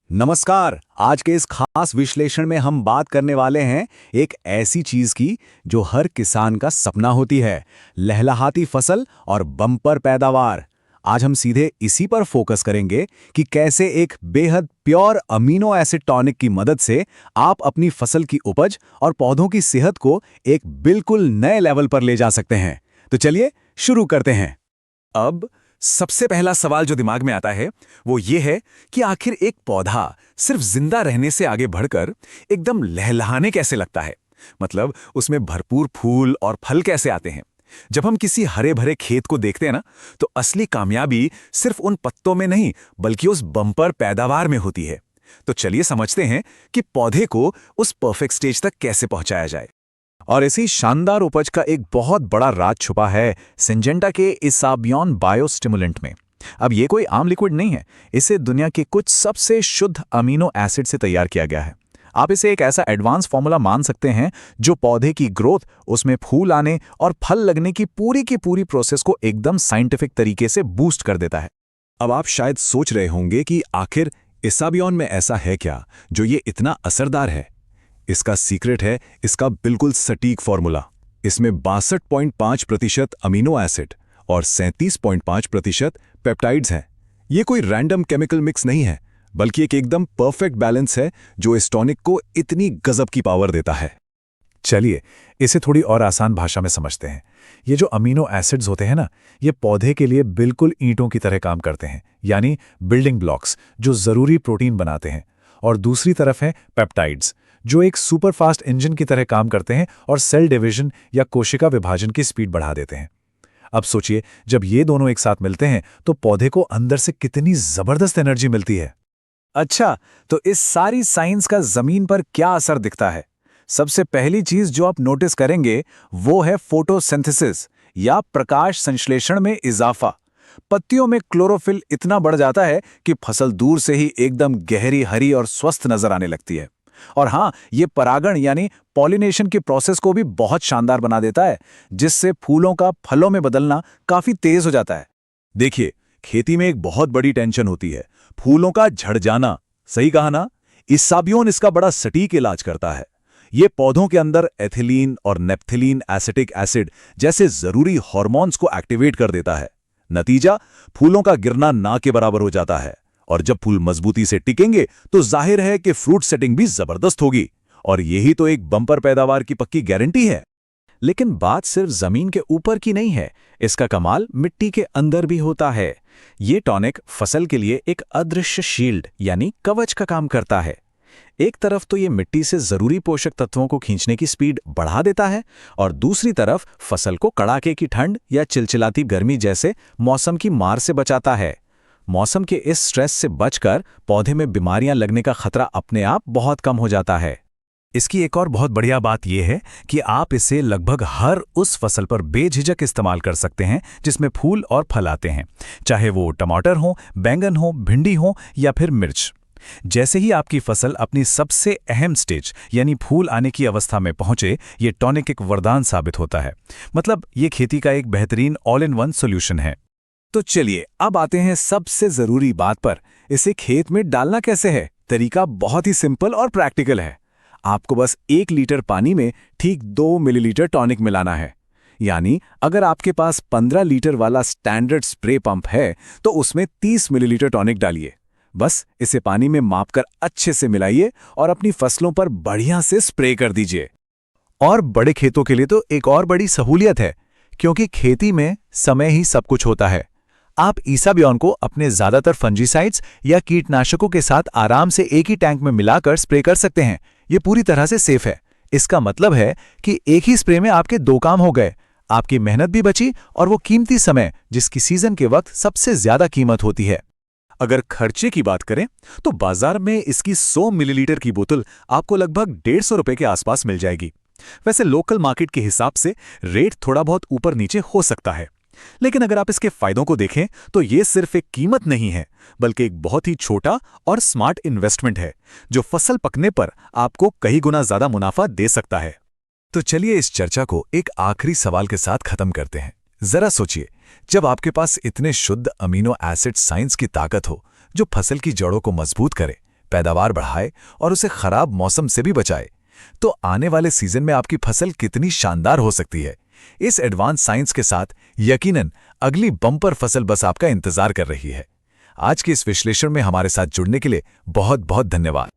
नमस्कार। आज के इस खास विश्लेषण में हम बात करने वाले हैं एक ऐसी चीज की जो हर किसान का सपना होती है, लहलहाती फसल और बम्पर पैदावार। आज हम सीधे इसी पर फोकस करेंगे कि कैसे एक बेहद प्योर अमीनो एसिड टॉनिक की मदद से आप अपनी फसल की उपज और पौधों की सेहत को एक बिल्कुल नए लेवल पर ले जा सकते हैं। तो चलिए शुरू करते हैं। अब सबसे पहला सवाल जो दिमाग में आता है वो ये है कि आखिर एक पौधा सिर्फ जिंदा रहने से आगे बढ़कर एकदम लहलहाने कैसे लगता है। मतलब उसमें भरपूर फूल और फल कैसे आते हैं। जब हम किसी हरे भरे खेत को देखते हैं ना, तो असली कामयाबी सिर्फ उन पत्तों में नहीं बल्कि उस बम्पर पैदावार में होती है। तो चलिए समझते हैं कि पौधे को उस परफेक्ट स्टेज तक कैसे पहुंचाया जाए। और इसी शानदार उपज का एक बहुत बड़ा राज छुपा है सिंजेंटा के इसाबियन बायोस्टिमुलेंट में। अब ये कोई आम लिक्विड नहीं है, इसे दुनिया के कुछ सबसे शुद्ध अमीनो एसिड से तैयार किया गया है। आप इसे एक ऐसा एडवांस फॉर्मूला मान सकते हैं जो पौधे की ग्रोथ, उसमें फूल आने और फल लगने की पूरी प्रोसेस को एकदम साइंटिफिक तरीके से बूस्ट कर देता है। अब आप शायद सोच रहे होंगे कि आखिर इसाबियन में ऐसा है क्या जो ये इतना असरदार है। इसका सीक्रेट है इसका बिल्कुल सटीक फॉर्मूला। इसमें 62.5% अमीनो एसिड और 37.5% पेप्टाइड्स हैं। ये कोई रैंडम केमिकल मिक्स नहीं है, बल्कि एक एकदम परफेक्ट बैलेंस है जो इस टॉनिक को इतनी गजब की पावर देता है। चलिए इसे थोड़ी और आसान भाषा में समझते हैं। ये जो अमीनो एसिड्स होते हैं ना, ये पौधे के लिए बिल्कुल ईंटों की तरह काम करते हैं, यानी बिल्डिंग ब्लॉक्स जो जरूरी प्रोटीन बनाते हैं। और दूसरी तरफ है पेप्टाइड्स, जो एक सुपरफास्ट इंजन की तरह काम करते हैं और सेल डिवीजन या कोशिका विभाजन की स्पीड बढ़ा देते हैं। अब सोचिए, जब ये दोनों एक साथ मिलते हैं तो पौधे को अंदर से कितनी जबरदस्त एनर्जी मिलती है। अच्छा, तो इस सारी साइंस का जमीन पर क्या असर दिखता है? सबसे पहली चीज जो आप नोटिस करेंगे वो है फोटोसिंथेसिस या प्रकाश संश्लेषण में इजाफा। पत्तियों में क्लोरोफिल इतना बढ़ जाता है कि फसल दूर से ही एकदम गहरी हरी और स्वस्थ नजर आने लगती है। और हाँ, ये परागण यानी पॉलिनेशन की प्रोसेस को भी बहुत शानदार बना देता है, जिससे फूलों का फलों में बदलना काफी तेज हो जाता है। देखिए, खेती में एक बहुत बड़ी टेंशन होती है, फूलों का झड़ जाना। सही कहा ना? इसाबियन इसका बड़ा सटीक इलाज करता है। ये पौधों के अंदर एथिलीन और नेप्थिलीन एसिटिक एसिड जैसे जरूरी हार्मोन्स को एक्टिवेट कर देता है। नतीजा, फूलों का गिरना ना के बराबर हो जाता है। और जब फूल मजबूती से टिकेंगे तो जाहिर है कि फ्रूट सेटिंग भी जबरदस्त होगी। और यही तो एक बम्पर पैदावार की पक्की गारंटी है। लेकिन बात सिर्फ जमीन के ऊपर की नहीं है, इसका कमाल मिट्टी के अंदर भी होता है। ये टॉनिक फसल के लिए एक अदृश्य शील्ड यानी कवच का काम करता है। एक तरफ तो ये मिट्टी से जरूरी पोषक तत्वों को खींचने की स्पीड बढ़ा देता है, और दूसरी तरफ फसल को कड़ाके की ठंड या चिलचिलाती गर्मी जैसे मौसम की मार से बचाता है। मौसम के इस स्ट्रेस से बचकर पौधे में बीमारियां लगने का खतरा अपने आप बहुत कम हो जाता है। इसकी एक और बहुत बढ़िया बात यह है कि आप इसे लगभग हर उस फसल पर बेझिझक इस्तेमाल कर सकते हैं जिसमें फूल और फल आते हैं, चाहे वो टमाटर हो, बैंगन हो, भिंडी हो या फिर मिर्च। जैसे ही आपकी फसल अपनी सबसे अहम स्टेज यानी फूल आने की अवस्था में पहुंचे, ये टॉनिक एक वरदान साबित होता है। मतलब ये खेती का एक बेहतरीन ऑल इन वन सॉल्यूशन है। तो चलिए अब आते हैं सबसे जरूरी बात पर, इसे खेत में डालना कैसे है। तरीका बहुत ही सिंपल और प्रैक्टिकल है। आपको बस 1 लीटर पानी में ठीक 2 मिलीलीटर टॉनिक मिलाना है। यानी अगर आपके पास 15 लीटर वाला स्टैंडर्ड स्प्रे पंप है तो उसमें 30 मिलीलीटर टॉनिक डालिए। बस इसे पानी में मापकर अच्छे से मिलाइए और अपनी फसलों पर बढ़िया से स्प्रे कर दीजिए। और बड़े खेतों के लिए तो एक और बड़ी सहूलियत है, क्योंकि खेती में समय ही सब कुछ होता है। आप इसाबियन को अपने ज्यादातर फंजीसाइड्स या कीटनाशकों के साथ आराम से एक ही टैंक में मिलाकर स्प्रे कर सकते हैं। ये पूरी तरह से सेफ है। इसका मतलब है कि एक ही स्प्रे में आपके 2 काम हो गए, आपकी मेहनत भी बची और वो कीमती समय जिसकी सीजन के वक्त सबसे ज्यादा कीमत होती है। अगर खर्चे की बात करें तो बाजार में इसकी 100 मिलीलीटर की बोतल आपको लगभग 150 रुपए के आसपास मिल जाएगी। वैसे लोकल मार्केट के हिसाब से रेट थोड़ा बहुत ऊपर नीचे हो सकता है, लेकिन अगर आप इसके फायदों को देखें तो ये सिर्फ एक कीमत नहीं है, बल्कि एक बहुत ही छोटा और स्मार्ट इन्वेस्टमेंट है जो फसल पकने पर आपको कई गुना ज्यादा मुनाफा दे सकता है। तो चलिए इस चर्चा को एक आखिरी सवाल के साथ खत्म करते हैं। जरा सोचिए, जब आपके पास इतने शुद्ध अमीनो एसिड साइंस की ताकत हो जो फसल की जड़ों को मजबूत करे, पैदावार बढ़ाए और उसे खराब मौसम से भी बचाए, तो आने वाले सीजन में आपकी फसल कितनी शानदार हो सकती है। इस एडवांस साइंस के साथ यकीनन अगली बम्पर फसल बस आपका इंतजार कर रही है। आज के इस विश्लेषण में हमारे साथ जुड़ने के लिए बहुत बहुत धन्यवाद।